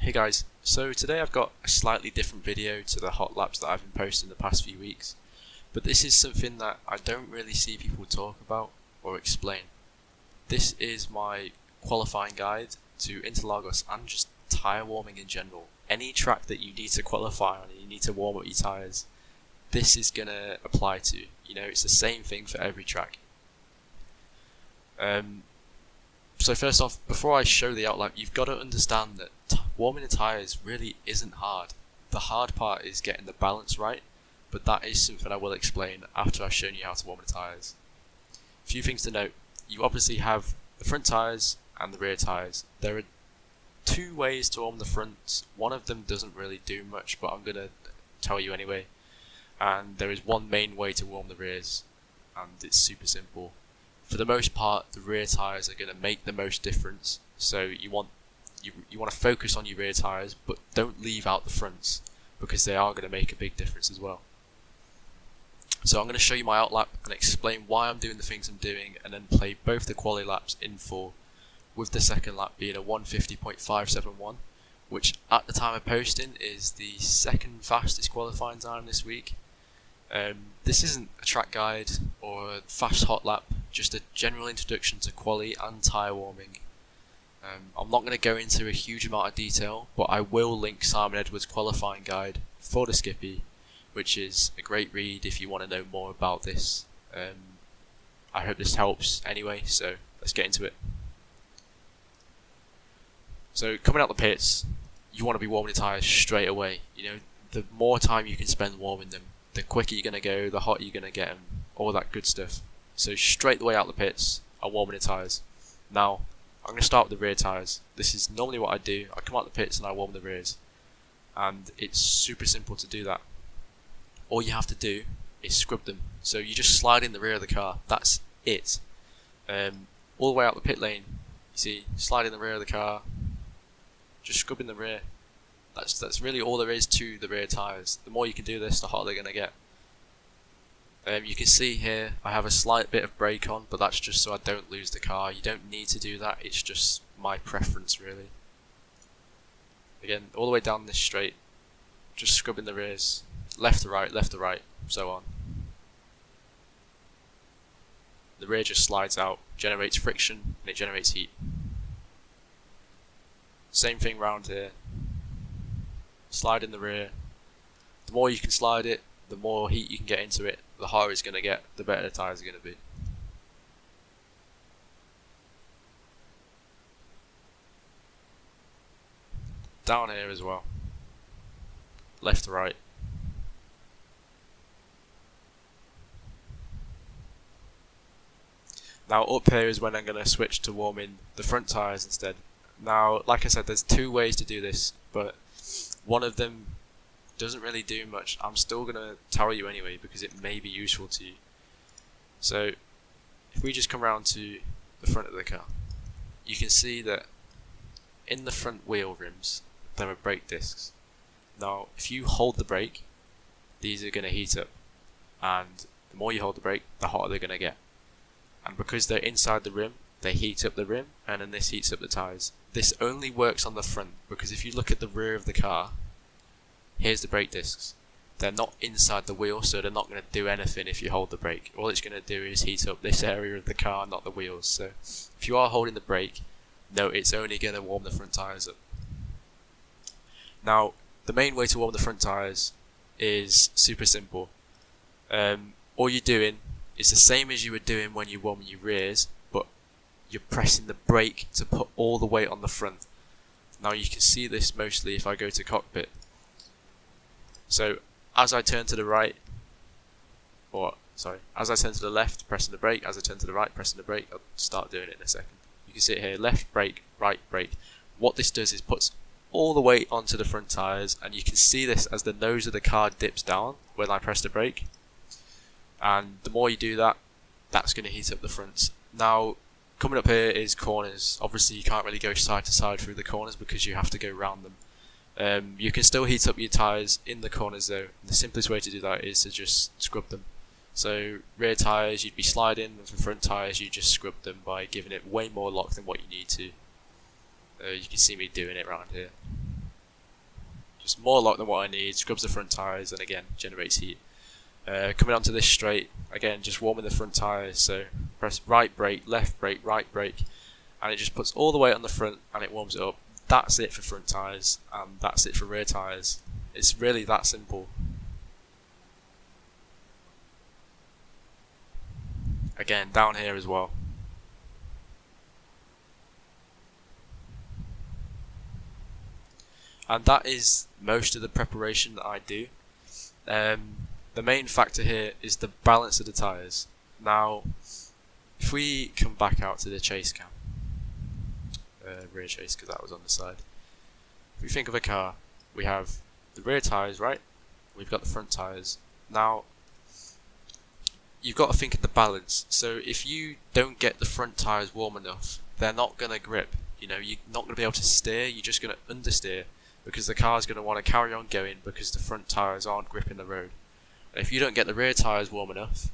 Hey guys, so today I've got a slightly different video to the hot laps that I've been posting the past few weeks, but this is something that I don't really see people talk about or explain. This is my qualifying guide to Interlagos and just tyre warming in general. Any track that you need to qualify on and you need to warm up your tyres, this is going to apply to. It's the same thing for every track. So first off, before I show the outlap, you've got to understand that warming the tyres really isn't hard. The hard part is getting the balance right, but that is something I will explain after I've shown you how to warm the tyres. A few things to note: you obviously have the front tyres and the rear tyres. There are two ways to warm the fronts. One of them doesn't really do much, but I'm going to tell you anyway. And there is one main way to warm the rears, and it's super simple. For the most part, the rear tyres are going to make the most difference, so you want to focus on your rear tyres, but don't leave out the fronts, because they are going to make a big difference as well. So I'm going to show you my outlap and explain why I'm doing the things I'm doing, and then play both the quali laps in full, with the second lap being a 1:50.571, which at the time of posting is the second fastest qualifying time this week. This isn't a track guide or a fast hot lap, just a general introduction to quali and tyre warming. I'm not going to go into a huge amount of detail, but I will link Simon Edwards' qualifying guide for the Skippy, which is a great read if you want to know more about this. I hope this helps anyway, so let's get into it. So coming out the pits, you want to be warming the tyres straight away. The more time you can spend warming them, the quicker you're going to go, the hotter you're going to get them, all that good stuff. So straight the way out the pits, I'm warming the tyres. Now, I'm going to start with the rear tyres. This is normally what I do. I come out the pits and I warm the rears. And it's super simple to do that. All you have to do is scrub them. So you just slide in the rear of the car. That's it. All the way out the pit lane, you see, slide in the rear of the car, just scrub in the rear. That's really all there is to the rear tyres. The more you can do this, the hotter they're going to get. You can see here I have a slight bit of brake on, but that's just so I don't lose the car. You don't need to do that, it's just my preference really. Again, all the way down this straight, just scrubbing the rears, left to right, so on. The rear just slides out, generates friction, and it generates heat. Same thing round here. Slide in the rear. The more you can slide it, the more heat you can get into it, the hotter it's going to get, the better the tyres are going to be. Down here as well. Left to right. Now up here is when I'm going to switch to warming the front tyres instead. Now, like I said, there's two ways to do this, but one of them doesn't really do much. I'm still going to tell you anyway because it may be useful to you. So if we just come around to the front of the car, you can see that in the front wheel rims there are brake discs. Now if you hold the brake, these are going to heat up, and the more you hold the brake, the hotter they're going to get. And because they're inside the rim, they heat up the rim, and then this heats up the tyres. This only works on the front, because if you look at the rear of the car, here's the brake discs. They're not inside the wheel, so they're not going to do anything if you hold the brake. All it's going to do is heat up this area of the car, not the wheels. So if you are holding the brake, no, it's only going to warm the front tyres up. Now, the main way to warm the front tyres is super simple. All you're doing is the same as you were doing when you warm your rears, but you're pressing the brake to put all the weight on the front. Now you can see this mostly if I go to cockpit. So as I turn to the right, as I turn to the left, pressing the brake, as I turn to the right, pressing the brake, I'll start doing it in a second. You can see it here, left brake, right brake. What this does is puts all the weight onto the front tyres, and you can see this as the nose of the car dips down when I press the brake. And the more you do that, that's going to heat up the fronts. Now, coming up here is corners. Obviously you can't really go side to side through the corners because you have to go round them. You can still heat up your tyres in the corners though. The simplest way to do that is to just scrub them. So rear tyres you'd be sliding, and for front tyres you just scrub them by giving it way more lock than what you need to. You can see me doing it around here. just more lock than what I need, scrubs the front tyres, and again generates heat. Coming onto this straight, again just warming the front tyres, so press right brake, left brake, right brake, and it just puts all the weight on the front and it warms it up. That's it for front tyres, and that's it for rear tyres. It's really that simple. Again, down here as well. And that is most of the preparation that I do. The main factor here is the balance of the tyres. Now, if we come back out to the chase cam, rear chase, because that was on the side. If we think of a car, we have the rear tyres, right? We've got the front tyres. Now, you've got to think of the balance. So if you don't get the front tyres warm enough, they're not going to grip. You know, you're not going to be able to steer, you're just going to understeer, because the car's going to want to carry on going because the front tyres aren't gripping the road. And if you don't get the rear tyres warm enough,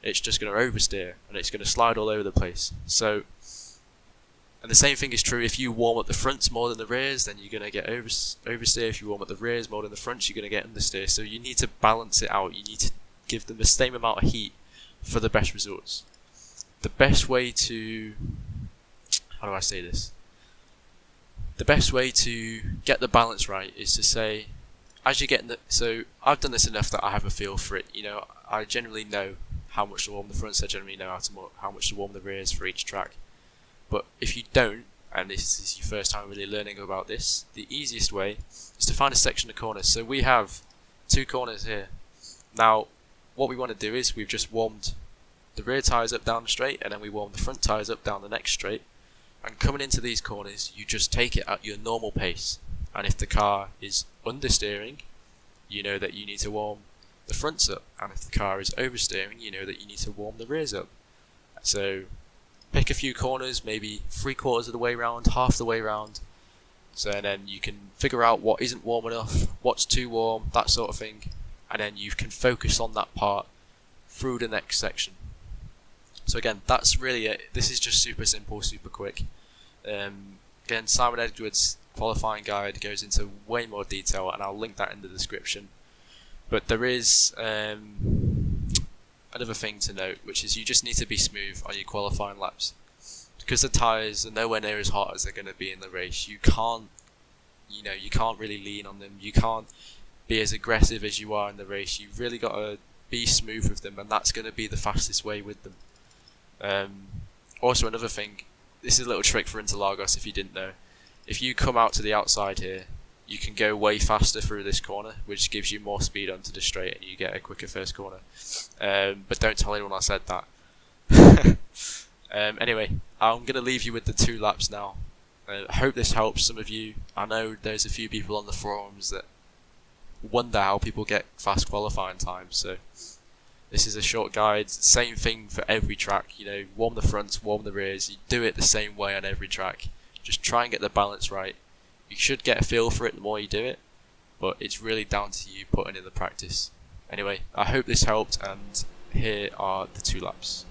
it's just going to oversteer and it's going to slide all over the place. So, and the same thing is true if you warm up the fronts more than the rears, then you're going to get oversteer. If you warm up the rears more than the fronts, you're going to get understeer. So you need to balance it out. You need to give them the same amount of heat for the best results. The best way to, how do I say this? The best way to get the balance right is to say, as you're getting so I've done this enough that I have a feel for it. You know, I generally know how much to warm the fronts, I generally know how much to warm the rears for each track. But if you don't, and this is your first time really learning about this, the easiest way is to find a section of corners. So we have 2 corners here. Now, what we want to do is we've just warmed the rear tyres up down the straight, and then we warm the front tyres up down the next straight. And coming into these corners, you just take it at your normal pace. And if the car is understeering, you know that you need to warm the fronts up. And if the car is oversteering, you know that you need to warm the rears up. So pick a few corners, maybe 3/4 of the way round, half the way round. So then you can figure out what isn't warm enough, what's too warm, that sort of thing. And then you can focus on that part through the next section. So again, that's really it. This is just super simple, super quick. Again, Simon Edwards' qualifying guide goes into way more detail, and I'll link that in the description. But there is another thing to note, which is you just need to be smooth on your qualifying laps. Because the tyres are nowhere near as hot as they're going to be in the race, you can't really lean on them. You can't be as aggressive as you are in the race. You've really got to be smooth with them, and that's going to be the fastest way with them. Also, another thing, this is a little trick for Interlagos if you didn't know. If you come out to the outside here, you can go way faster through this corner, which gives you more speed onto the straight and you get a quicker first corner. But don't tell anyone I said that. Anyway, I'm going to leave you with the 2 laps now. I hope this helps some of you. I know there's a few people on the forums that wonder how people get fast qualifying times, so this is a short guide. Same thing for every track, you know, warm the fronts, warm the rears. You do it the same way on every track. Just try and get the balance right. You should get a feel for it the more you do it, but it's really down to you putting in the practice. Anyway, I hope this helped, and here are the 2 laps.